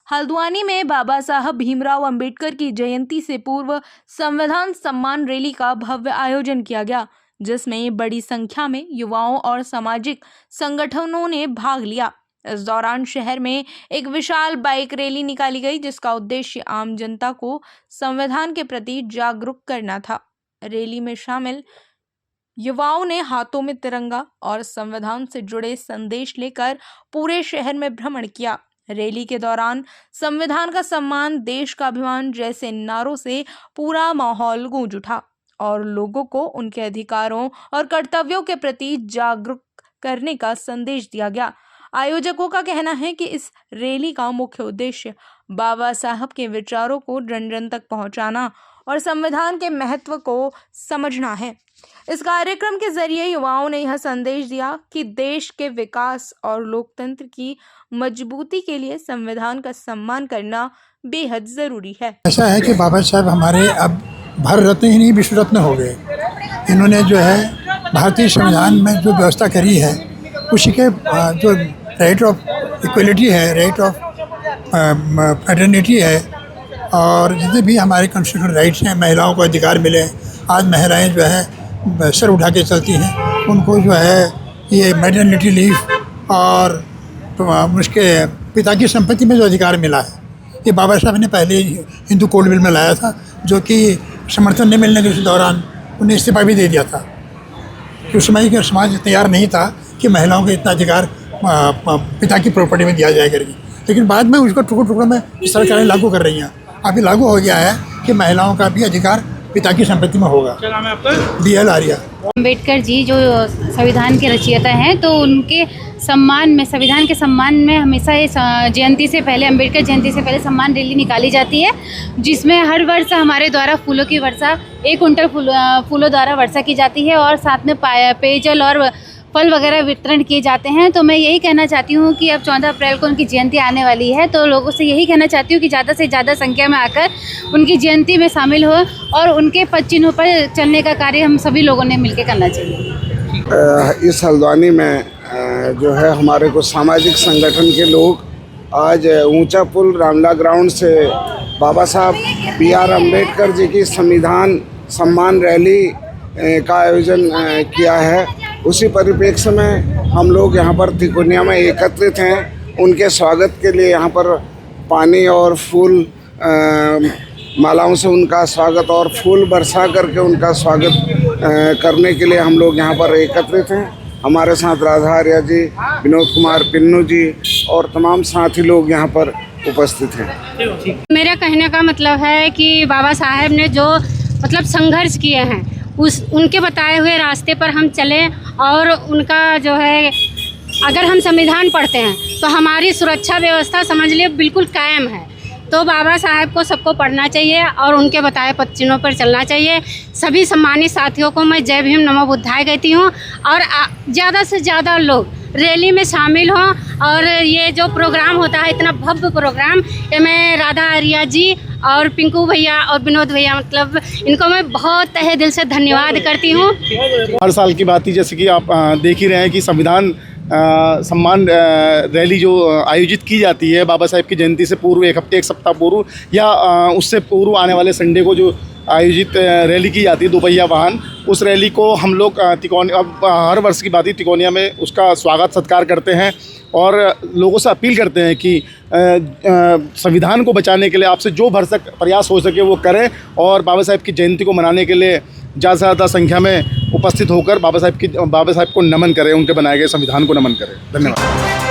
हल्द्वानी में बाबा साहब भीमराव अंबेडकर की जयंती से पूर्व संविधान सम्मान रैली का भव्य आयोजन किया गया, जिसमें बड़ी संख्या में युवाओं और सामाजिक संगठनों ने भाग लिया। इस दौरान शहर में एक विशाल बाइक रैली निकाली गई, जिसका उद्देश्य आम जनता को संविधान के प्रति जागरूक करना था। रैली में शामिल युवाओं ने हाथों में तिरंगा और संविधान से जुड़े संदेश लेकर पूरे शहर में भ्रमण किया। रैली के दौरान संविधान का सम्मान, देश का अभिमान जैसे नारों से पूरा माहौल गूंज उठा और लोगों को उनके अधिकारों और कर्तव्यों के प्रति जागरूक करने का संदेश दिया गया। आयोजकों का कहना है कि इस रैली का मुख्य उद्देश्य बाबा साहब के विचारों को जन जन तक पहुंचाना और संविधान के महत्व को समझना है। इस कार्यक्रम के जरिए युवाओं ने यह संदेश दिया कि देश के विकास और लोकतंत्र की मजबूती के लिए संविधान का सम्मान करना बेहद जरूरी है। ऐसा है कि बाबा साहब हमारे अब भारत रत्न ही नहीं विश्व रत्न हो गए। इन्होंने जो है भारतीय संविधान में जो व्यवस्था करी है, उसी के जो राइट ऑफ इक्वलिटी है, राइट ऑफ फ्रेटर्निटी है और जितने भी हमारे कॉन्स्टिट्यूशनल राइट्स हैं, महिलाओं को अधिकार मिले। आज महिलाएं जो है सर उठा के चलती हैं, उनको जो है ये मैटरनिटी लीव और उसके पिता की संपत्ति में जो अधिकार मिला है, ये बाबा साहब ने पहले हिंदू कोड बिल में लाया था, जो कि समर्थन नहीं मिलने के दौरान उन्हें इस्तीफा भी दे दिया था। उस समय का समाज तैयार नहीं था कि महिलाओं को इतना अधिकार पिता की प्रॉपर्टी में दिया जाए करके, लेकिन बाद में उसको टुकड़ों टुकड़ों में सरकारें लागू कर रही हैं। अभी लागू हो गया है कि महिलाओं का भी अधिकार पिता की संपत्ति में होगा। क्या नाम है आपका? DL आर्या। अम्बेडकर जी जो संविधान के रचयिता हैं, तो उनके सम्मान में, संविधान के सम्मान में हमेशा ये जयंती से पहले, अम्बेडकर जयंती से पहले सम्मान रैली निकाली जाती है, जिसमें हर वर्ष हमारे द्वारा फूलों की वर्षा, 1 कुंटल फूलों द्वारा वर्षा की जाती है और साथ में पेयजल और फल वगैरह वितरण किए जाते हैं। तो मैं यही कहना चाहती हूँ कि अब 14 अप्रैल को उनकी जयंती आने वाली है, तो लोगों से यही कहना चाहती हूँ कि ज़्यादा से ज़्यादा संख्या में आकर उनकी जयंती में शामिल हो और उनके पद चिन्हों पर चलने का कार्य हम सभी लोगों ने मिलकर करना चाहिए। इस हल्द्वानी में जो है हमारे कुछ सामाजिक संगठन के लोग आज ऊंचा पुल रामला ग्राउंड से बाबा साहब BR अम्बेडकर जी की संविधान सम्मान रैली का आयोजन किया है। उसी परिप्रेक्ष्य में हम लोग यहाँ पर तिकोनिया में एकत्रित हैं। उनके स्वागत के लिए यहाँ पर पानी और फूल मालाओं से उनका स्वागत और फूल बरसा करके उनका स्वागत करने के लिए हम लोग यहाँ पर एकत्रित हैं। हमारे साथ राधा आर्या जी, विनोद कुमार पिन्नू जी और तमाम साथी लोग यहाँ पर उपस्थित हैं। मेरा कहने का मतलब है कि बाबा साहब ने जो संघर्ष किए हैं, उनके बताए हुए रास्ते पर हम चलें और उनका जो है, अगर हम संविधान पढ़ते हैं तो हमारी सुरक्षा व्यवस्था समझ लिए बिल्कुल कायम है। तो बाबा साहब को सबको पढ़ना चाहिए और उनके बताए पद चिन्हों पर चलना चाहिए। सभी सम्मानित साथियों को मैं जय भीम नमो बुद्धाय कहती हूँ और ज़्यादा से ज़्यादा लोग रैली में शामिल हों और ये जो प्रोग्राम होता है, इतना भव्य प्रोग्राम, ये मैं राधा आर्या जी और पिंकू भैया और विनोद भैया, इनको मैं बहुत तहे दिल से धन्यवाद करती हूँ। हर साल की बात ही, जैसे कि आप देख ही रहे हैं कि संविधान सम्मान रैली जो आयोजित की जाती है बाबा साहब की जयंती से पूर्व 1 हफ्ते 1 सप्ताह पूर्व या उससे पूर्व आने वाले संडे को जो आयोजित रैली की जाती है, 2 पहिया वाहन, उस रैली को हम लोग हर वर्ष की बात ही तिकोनिया में उसका स्वागत सत्कार करते हैं और लोगों से अपील करते हैं कि संविधान को बचाने के लिए आपसे जो भरसक प्रयास हो सके वो करें और बाबा साहब की जयंती को मनाने के लिए ज़्यादा से ज़्यादा संख्या में उपस्थित होकर बाबा साहब को नमन करें, उनके बनाए गए संविधान को नमन करें। धन्यवाद।